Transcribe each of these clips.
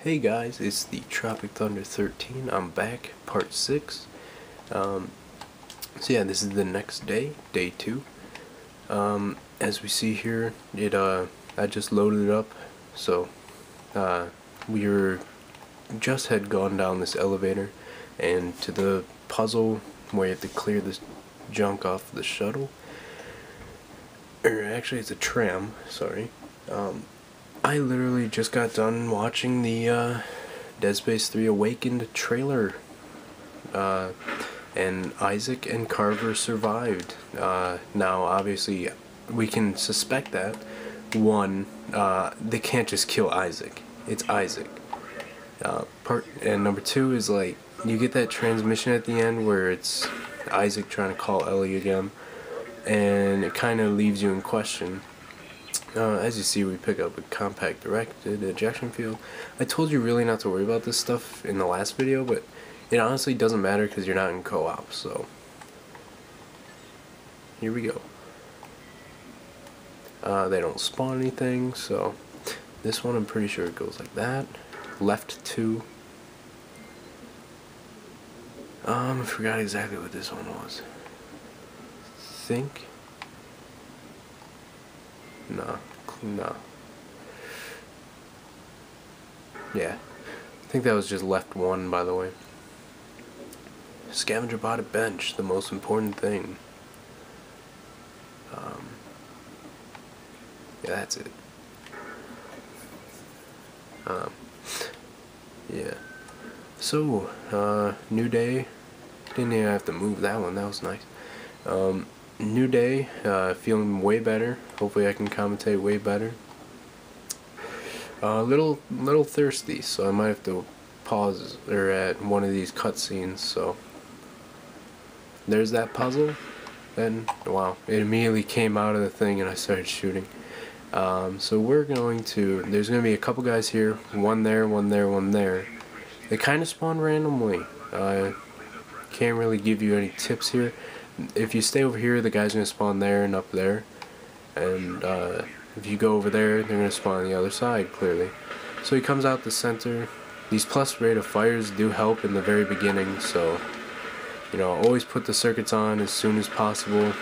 Hey guys, it's the Tropic Thunder 13. I'm back, part 6. So yeah, this is the next day, day 2. As we see here, I just loaded it up. So we just had gone down this elevator and to the puzzle where you have to clear this junk off the shuttle. Or actually, it's a tram. Sorry. I literally just got done watching the Dead Space 3 Awakened trailer, and Isaac and Carver survived. Now, obviously, we can suspect that. One, they can't just kill Isaac. It's Isaac. And number two is, like, you get that transmission at the end where it's Isaac trying to call Ellie again, and it kind of leaves you in question. As you see, we pick up a compact directed ejection field. I told you really not to worry about this stuff in the last video, but it honestly doesn't matter because you're not in co-op, so here we go. They don't spawn anything, so this one I'm pretty sure it goes like that. Left 2. I forgot exactly what this one was. Think. No. Yeah. I think that was just left 1, by the way. Scavenger bot a bench, the most important thing. Yeah, that's it. Yeah. So, new day. Didn't even have to move that one, that was nice. New day, feeling way better. Hopefully I can commentate way better. Little thirsty, so I might have to pause or at one of these cutscenes. So there's that puzzle. Then wow, it immediately came out of the thing and I started shooting. So we're going to. There's going to be a couple guys here. One there, one there, one there. They kind of spawn randomly. Can't really give you any tips here. If you stay over here, the guy's going to spawn there and up there. And if you go over there, they're going to spawn on the other side, clearly. So he comes out the center. These plus rate of fires do help in the very beginning, so, you know, always put the circuits on as soon as possible.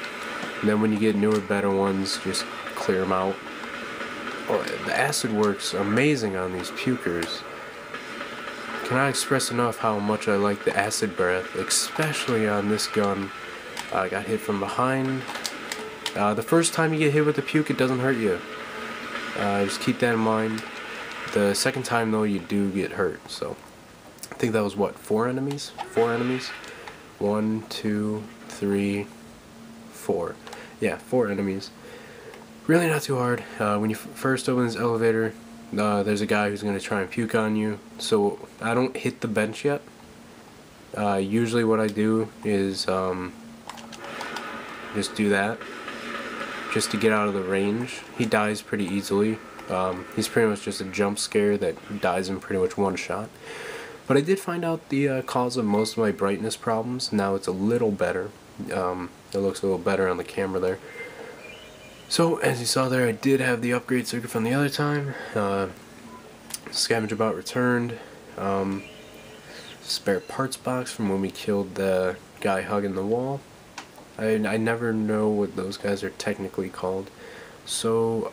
And then when you get newer, better ones, just clear them out. Oh, the acid works amazing on these pukers. Cannot express enough how much I like the acid breath, especially on this gun. I got hit from behind. The first time you get hit with the puke, it doesn't hurt you. Just keep that in mind. The second time, though, you do get hurt. So, I think that was what, 4 enemies? 4 enemies? 1, 2, 3, 4. Yeah, 4 enemies. Really not too hard. When you first open this elevator, there's a guy who's going to try and puke on you. So, I don't hit the bench yet. Usually what I do is just do that, just to get out of the range. He dies pretty easily. He's pretty much just a jump scare that dies in pretty much one shot. But I did find out the cause of most of my brightness problems. Now it's a little better. It looks a little better on the camera there. So, as you saw there, I did have the upgrade circuit from the other time. Scavenger bot returned. Spare parts box from when we killed the guy hugging the wall. I never know what those guys are technically called. So,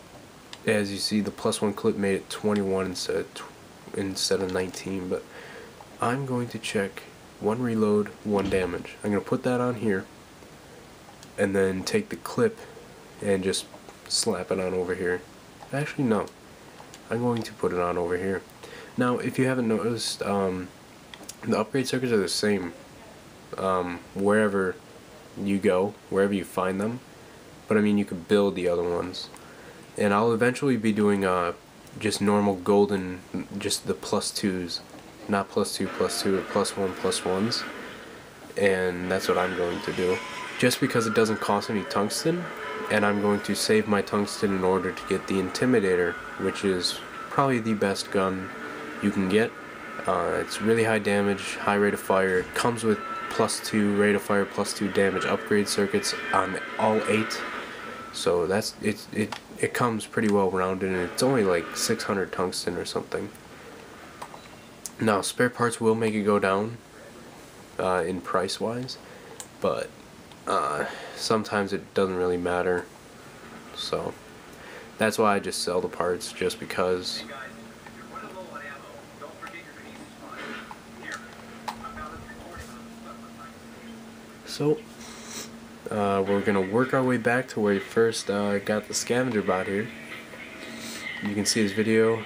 as you see, the +1 clip made it 21 instead of 19. But I'm going to check 1 reload, 1 damage. I'm going to put that on here, and then take the clip and just slap it on over here. Actually, no. I'm going to put it on over here. Now, if you haven't noticed, the upgrade circuits are the same wherever you go, wherever you find them. But I mean, you could build the other ones. And I'll eventually be doing just normal golden, just the +2s, not +2, +2, or +1, +1s. And that's what I'm going to do. Just because it doesn't cost any tungsten, and I'm going to save my tungsten in order to get the Intimidator, which is probably the best gun you can get. It's really high damage, high rate of fire. It comes with +2 rate of fire, +2 damage upgrade circuits on all 8. So that's it comes pretty well rounded, and it's only like 600 tungsten or something. Now, spare parts will make it go down in price wise, but sometimes it doesn't really matter. So that's why I just sell the parts, just because. So we're gonna work our way back to where we first got the scavenger bot here. You can see his video,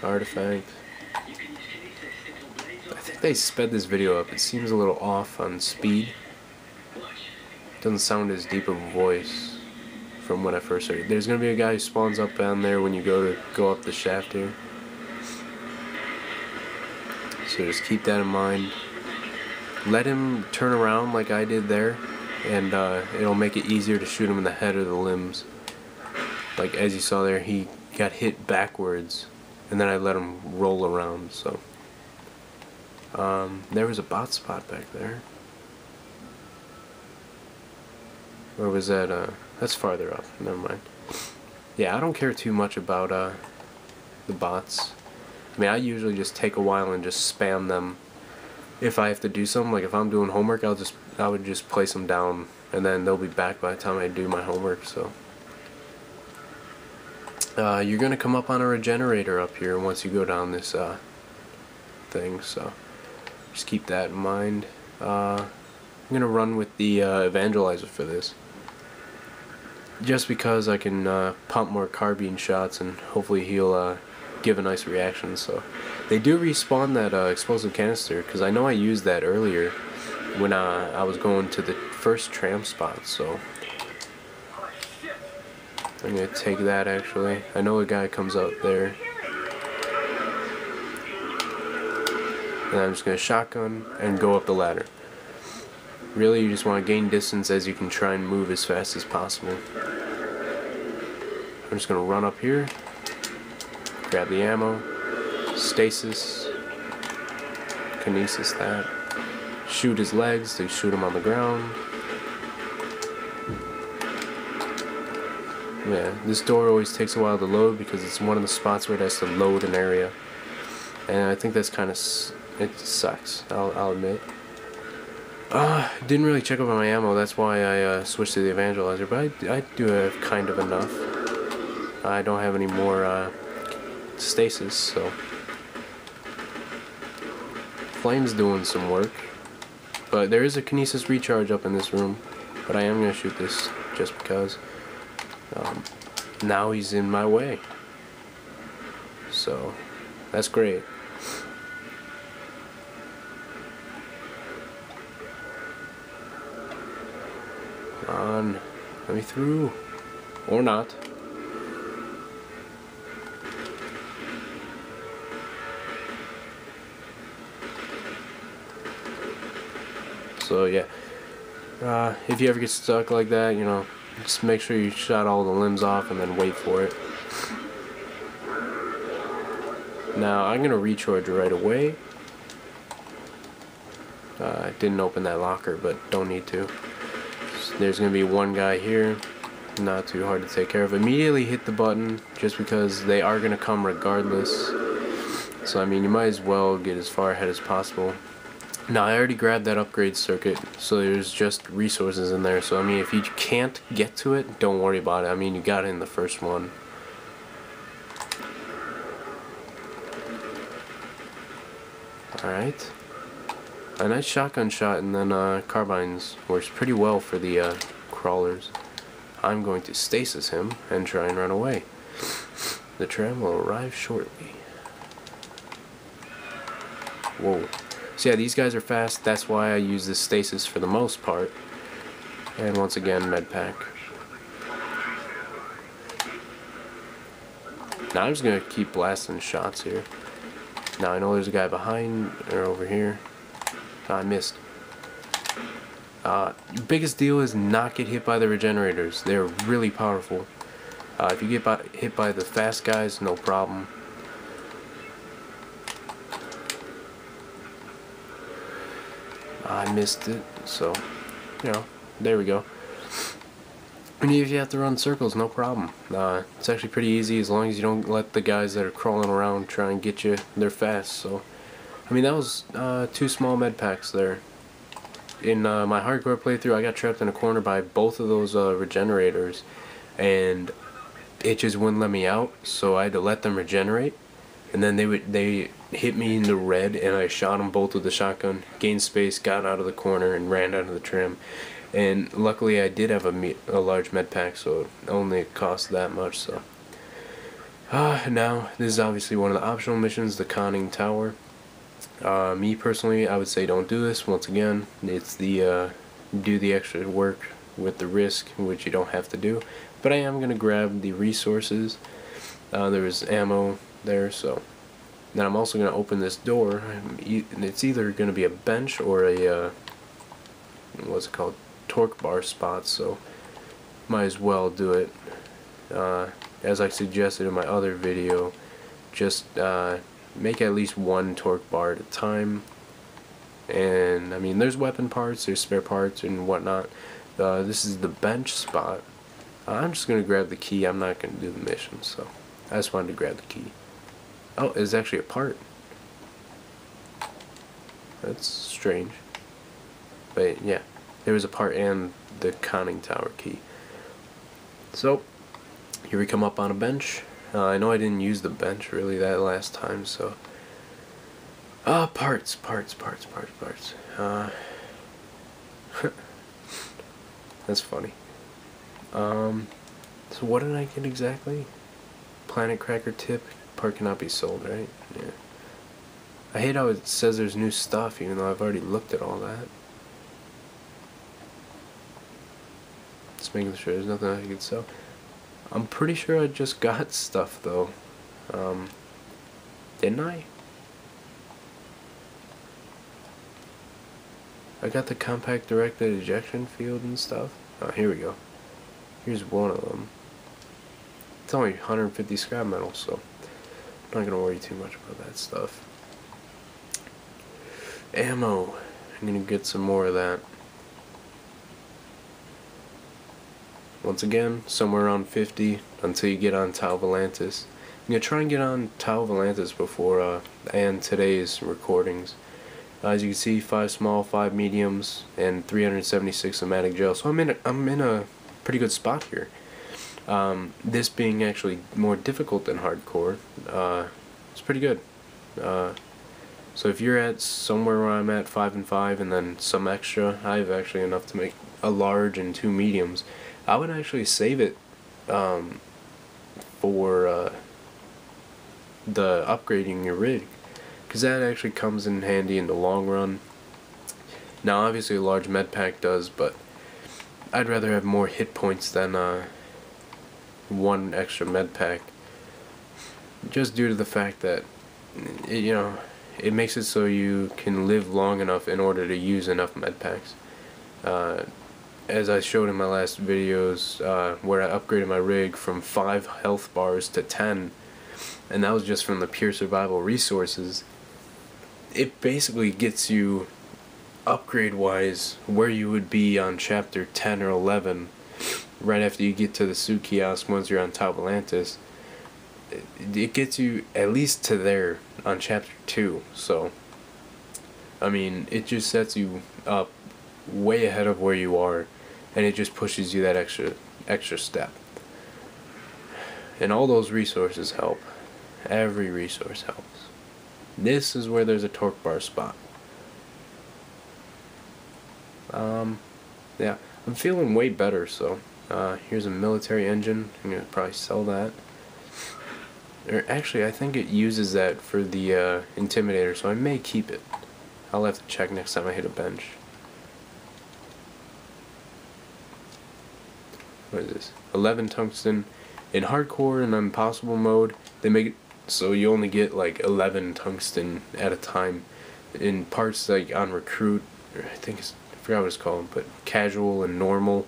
artifact. I think they sped this video up. It seems a little off on speed. Doesn't sound as deep of a voice from when I first heard it. There's gonna be a guy who spawns up down there when you go up the shaft here. So just keep that in mind. Let him turn around like I did there, and it'll make it easier to shoot him in the head or the limbs. Like as you saw there, he got hit backwards, and then I let him roll around. So there was a bot spot back there. Or was that, that's farther up, never mind. Yeah, I don't care too much about the bots. I mean, I usually just take a while and just spam them. If I have to do something, like if I'm doing homework, I would just place them down, and then they'll be back by the time I do my homework. So you're gonna come up on a regenerator up here once you go down this thing, so just keep that in mind. I'm gonna run with the evangelizer for this, just because I can pump more carbine shots, and hopefully he'll give a nice reaction. So they do respawn that explosive canister, because I know I used that earlier when I was going to the first tram spot. So I'm gonna take that. Actually, I know a guy comes out there, and I'm just gonna shotgun and go up the ladder. Really, you just want to gain distance as you can try and move as fast as possible. I'm just gonna run up here, grab the ammo, stasis, kinesis that, shoot his legs, they shoot him on the ground. Yeah, this door always takes a while to load because it's one of the spots where it has to load an area, and I think that's kind of, it sucks, I'll admit. Didn't really check up on my ammo, that's why I switched to the evangelizer, but I do have kind of enough. I don't have any more stasis, so Flame's doing some work, but there is a kinesis recharge up in this room, but I am going to shoot this just because now he's in my way, so that's great. Come on, let me through, or not. So yeah, if you ever get stuck like that, you know, just make sure you shot all the limbs off and then wait for it. Now I'm gonna recharge right away. I didn't open that locker, but don't need to. There's gonna be one guy here, not too hard to take care of. Immediately hit the button, just because they are gonna come regardless. So I mean, you might as well get as far ahead as possible. Now I already grabbed that upgrade circuit, so there's just resources in there. So I mean, if you can't get to it, don't worry about it. I mean, you got it in the first one. Alright. A nice shotgun shot, and then carbines works pretty well for the crawlers. I'm going to stasis him and try and run away. The tram will arrive shortly. Whoa. So yeah, these guys are fast, that's why I use this stasis for the most part. And once again, Medpack. Now I'm just going to keep blasting shots here. Now I know there's a guy behind, or over here. I missed. Biggest deal is not get hit by the regenerators. They're really powerful. If you get hit by the fast guys, no problem. I missed it, so, you know, there we go. And if you have to run circles, no problem. It's actually pretty easy as long as you don't let the guys that are crawling around try and get you. They're fast, so. I mean, that was 2 small med packs there. In my hardcore playthrough, I got trapped in a corner by both of those regenerators, and it just wouldn't let me out, so I had to let them regenerate. And then they hit me in the red, and I shot them both with the shotgun, gained space, got out of the corner, and ran out of the trim. And luckily I did have a large med pack, so it only cost that much. So now this is obviously one of the optional missions, the conning tower. Me personally, I would say don't do this. Once again, it's the do the extra work with the risk, which you don't have to do. But I am gonna grab the resources. There's ammo there, so then I'm also gonna open this door. It's either gonna be a bench or a what's it called, torque bar spot, so might as well do it. As I suggested in my other video, just make at least 1 torque bar at a time. And I mean, there's weapon parts, there's spare parts and whatnot. This is the bench spot. I'm just gonna grab the key. I'm not gonna do the mission, so I just wanted to grab the key. Oh, it's actually a part. That's strange, but yeah, there was a part and the conning tower key. So here we come up on a bench. I know I didn't use the bench really that last time, so parts. That's funny. So what did I get exactly? Planet cracker tip. Part cannot be sold, right? Yeah. I hate how it says there's new stuff even though I've already looked at all that. Just making sure there's nothing I can sell. I'm pretty sure I just got stuff though. Didn't I? I got the compact directed ejection field and stuff. Oh, here we go. Here's one of them. It's only 150 scrap metal, so I'm not gonna worry too much about that stuff. Ammo. I'm gonna get some more of that. Once again, somewhere around 50 until you get on Tau Volantis. I'm gonna try and get on Tau Volantis before and today's recordings. As you can see, 5 small, 5 mediums, and 376 somatic gel. So I'm in a pretty good spot here. This being actually more difficult than hardcore, it's pretty good. So if you're at somewhere where I'm at, 5 and 5, and then some extra, I have actually enough to make a large and 2 mediums. I would actually save it for the upgrading your rig, because that actually comes in handy in the long run. Now obviously a large med pack does, but I'd rather have more hit points than 1 extra med pack, just due to the fact that it makes it so you can live long enough in order to use enough med packs. As I showed in my last videos, where I upgraded my rig from 5 health bars to 10, and that was just from the pure survival resources, it basically gets you upgrade wise where you would be on chapter 10 or 11 right after you get to the suit kiosk. Once you're on Tau Volantis, it gets you at least to there on chapter 2. So I mean, it just sets you up way ahead of where you are, and it just pushes you that extra step. And all those resources help. Every resource helps. This is where there's a torque bar spot. Yeah, I'm feeling way better, so here's a military engine. I'm gonna probably sell that. Or actually, I think it uses that for the Intimidator, so I may keep it. I'll have to check next time I hit a bench. What is this? 11 tungsten. In hardcore and impossible mode, they make it so you only get like 11 tungsten at a time. In parts like on recruit, or I forgot what it's called, but casual and normal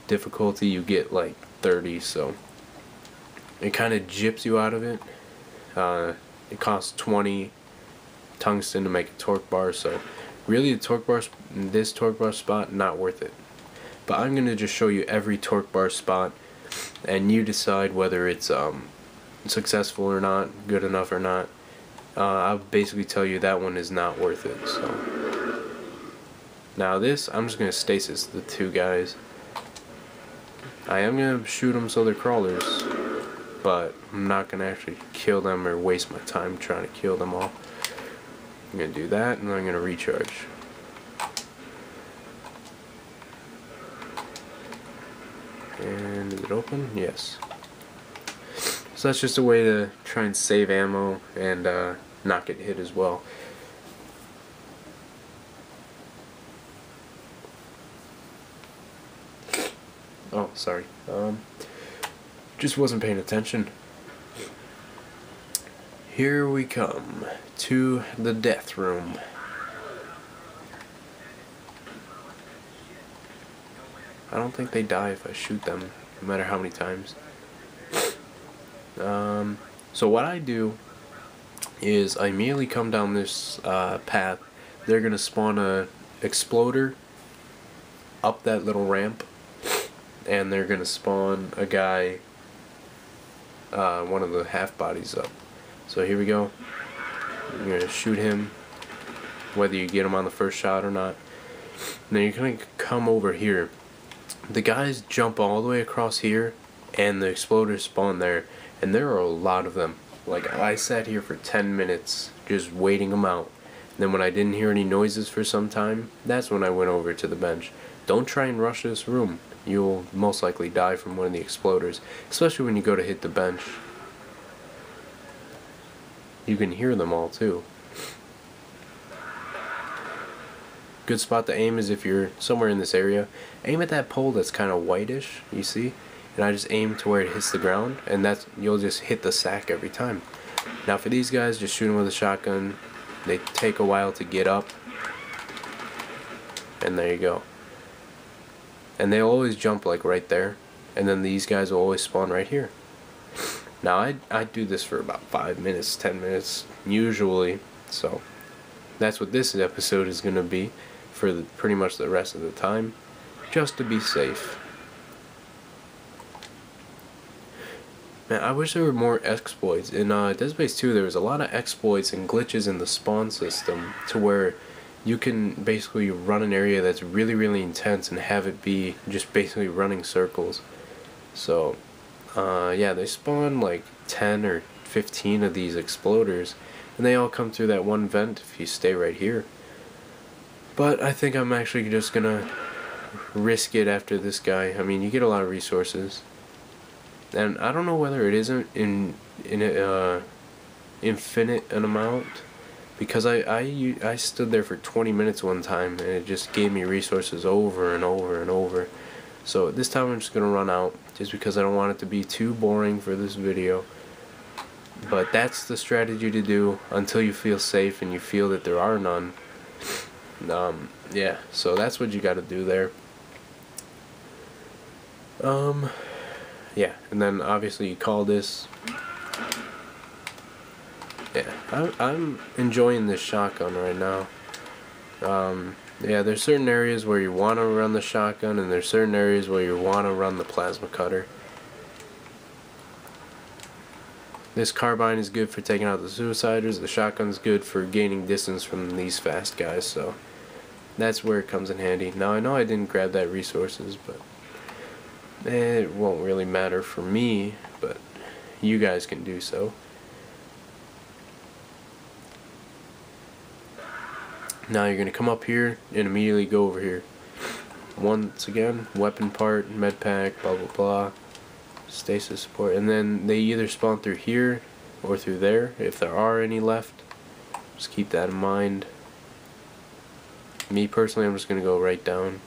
difficulty, you get like 30. So it kind of gyps you out of it. It costs 20 tungsten to make a torque bar, so really the torque bar, this torque bar spot, not worth it. but I'm gonna just show you every torque bar spot, and you decide whether it's successful or not, good enough or not. I'll basically tell you that one is not worth it. So now this, I'm just gonna stasis the two guys. I am gonna shoot them so they're crawlers, but I'm not gonna actually kill them or waste my time trying to kill them all. I'm gonna do that, and then I'm gonna recharge. And is it open? Yes. So that's just a way to try and save ammo and not get hit as well. Oh, sorry. Just wasn't paying attention. Here we come to the death room. I don't think they die if I shoot them, no matter how many times. So what I do is I immediately come down this path. They're gonna spawn a exploder up that little ramp, and they're gonna spawn a guy, one of the half bodies up. So here we go. You're gonna shoot him, whether you get him on the first shot or not. And then you're gonna come over here. The guys jump all the way across here, and the exploders spawn there, and there are a lot of them. Like, I sat here for 10 minutes just waiting them out. And then when I didn't hear any noises for some time, that's when I went over to the bench. Don't try and rush this room. You'll most likely die from one of the exploders, especially when you go to hit the bench. You can hear them all too. Good spot to aim is if you're somewhere in this area. Aim at that pole that's kind of whitish, you see? And I just aim to where it hits the ground, and that's, you'll just hit the sack every time. Now for these guys, just shoot them with a shotgun. They take a while to get up, and there you go. And they'll always jump like right there, and then these guys will always spawn right here. Now I do this for about 5 minutes, 10 minutes usually, so that's what this episode is going to be for pretty much the rest of the time, just to be safe. Man, I wish there were more exploits. In Dead Space 2, there was a lot of exploits and glitches in the spawn system to where you can basically run an area that's really, really intense and have it be just basically running circles. So, yeah, they spawn like 10 or 15 of these exploders, and they all come through that one vent if you stay right here. But I think I'm actually just gonna risk it after this guy. I mean, you get a lot of resources. And I don't know whether it isn't in infinite an amount, because I stood there for 20 minutes one time, and it just gave me resources over and over and over. So this time I'm just gonna run out, just because I don't want it to be too boring for this video. But that's the strategy to do until you feel safe and you feel that there are none. Yeah, so that's what you got to do there. Yeah, and then obviously you call this. Yeah, I'm enjoying this shotgun right now. Yeah, there's certain areas where you want to run the shotgun, and there's certain areas where you want to run the plasma cutter. This carbine is good for taking out the suiciders. The shotgun's good for gaining distance from these fast guys, so that's where it comes in handy. Now I know I didn't grab that resources, but it won't really matter for me, but you guys can do so. Now you're going to come up here and immediately go over here. Once again, weapon part, medpack, blah blah blah, stasis support, and then they either spawn through here or through there, if there are any left. Just keep that in mind. Me personally, I'm just going to go right down.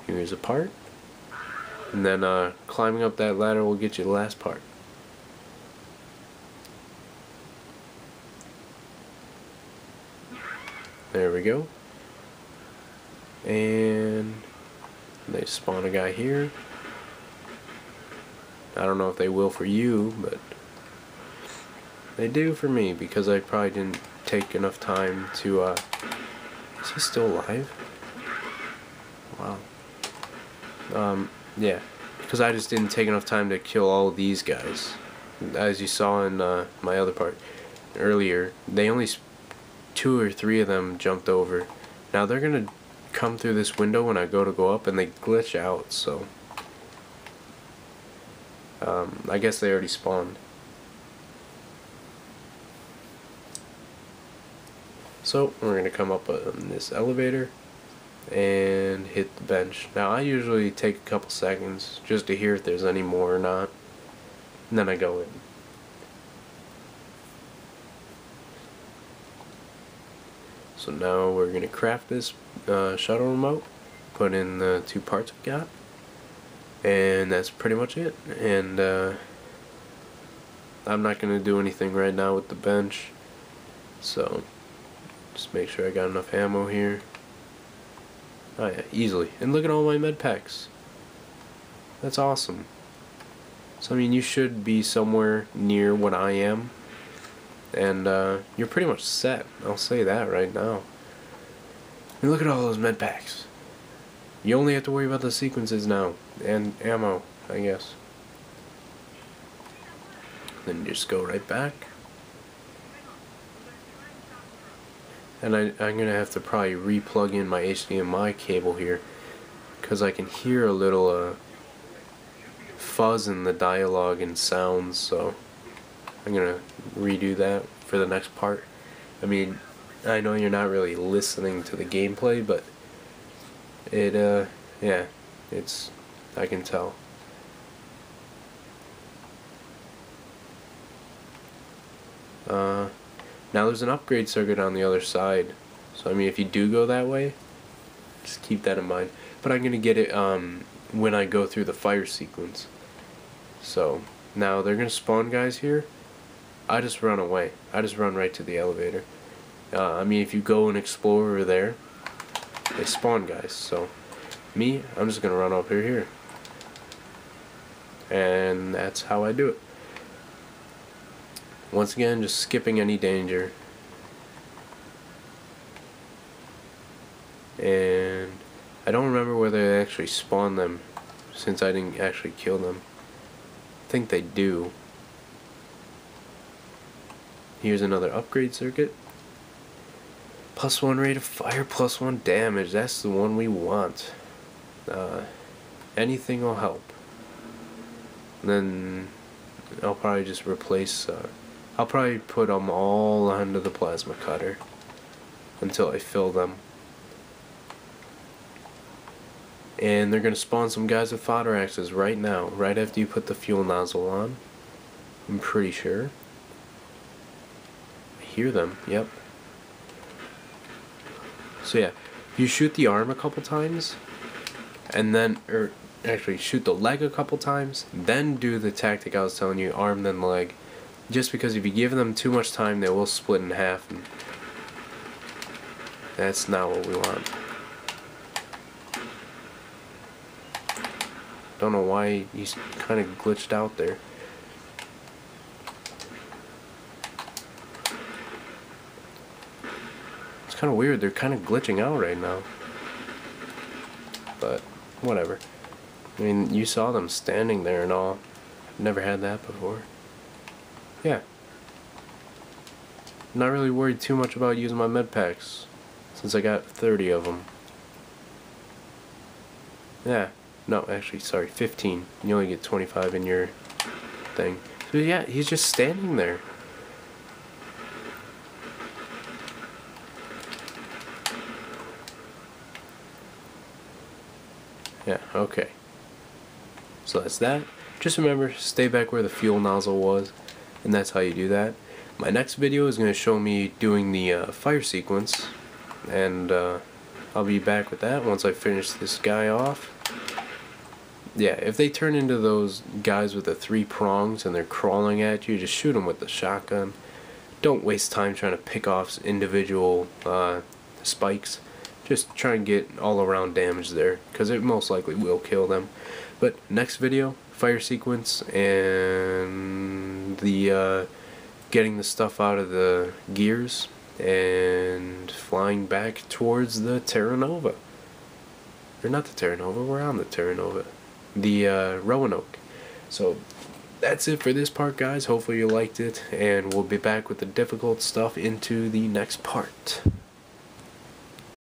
Here's a part, and then climbing up that ladder will get you the last part. There we go. And they spawn a guy here. I don't know if they will for you, but they do for me, because I probably didn't take enough time to, is he still alive? Wow. Yeah, because I just didn't take enough time to kill all of these guys. As you saw in my other part earlier, they only 2 or 3 of them jumped over. Now they're gonna come through this window when I go up, and they glitch out, so I guess they already spawned. So we're gonna come up on this elevator and hit the bench. Now I usually take a couple seconds just to hear if there's any more or not, and then I go in. So now we're gonna craft this shuttle remote, put in the 2 parts we got, and that's pretty much it. And I'm not gonna do anything right now with the bench, so just make sure I got enough ammo here. Oh yeah, easily. And look at all my Medpacks. That's awesome. So I mean, you should be somewhere near what I am, and you're pretty much set. I'll say that right now. And look at all those Medpacks. You only have to worry about the sequences now, and ammo, I guess. Then you just go right back. And I'm gonna have to probably re-plug in my HDMI cable here, because I can hear a little fuzz in the dialogue and sounds, so I'm gonna redo that for the next part. I mean, I know you're not really listening to the gameplay, but it yeah, it's, I can tell. Now there's an upgrade circuit on the other side, so I mean, if you do go that way, just keep that in mind. But I'm gonna get it when I go through the fire sequence. So now they're gonna spawn guys here. I just run away. I just run right to the elevator. I mean, if you go and explore over there, they spawn guys. So me, I'm just gonna run up here, and that's how I do it. Once again, just skipping any danger. And I don't remember whether they actually spawn them, since I didn't actually kill them. I think they do. Here's another upgrade circuit. +1 rate of fire, +1 damage. That's the one we want. Anything will help. And then I'll probably just replace, I'll probably put them all onto the plasma cutter until I fill them. And they're going to spawn some guys with fodder axes right now, right after you put the fuel nozzle on. I'm pretty sure. I hear them, yep. So yeah, you shoot the arm a couple times, and then, or actually shoot the leg a couple times, then do the tactic I was telling you, arm then leg. Just because if you give them too much time, they will split in half, and that's not what we want. Don't know why he's kind of glitched out there. It's kind of weird, they're kind of glitching out right now. But, whatever. I mean, you saw them standing there and all. Never had that before. Yeah. Not really worried too much about using my Medpacks, since I got 30 of them. Yeah. No, actually, sorry, 15. You only get 25 in your thing. So yeah, he's just standing there. Yeah, okay. So that's that. Just remember, stay back where the fuel nozzle was, and that's how you do that. My next video is going to show me doing the fire sequence, and I'll be back with that once I finish this guy off. Yeah, if they turn into those guys with the 3 prongs and they're crawling at you, just shoot them with the shotgun. Don't waste time trying to pick off individual spikes. Just try and get all around damage there, because it most likely will kill them. But next video, fire sequence and the getting the stuff out of the gears and flying back towards the Terra Nova. Or not the Terra Nova, we're on the Terra Nova. The Roanoke. So that's it for this part, guys. Hopefully you liked it, and we'll be back with the difficult stuff into the next part.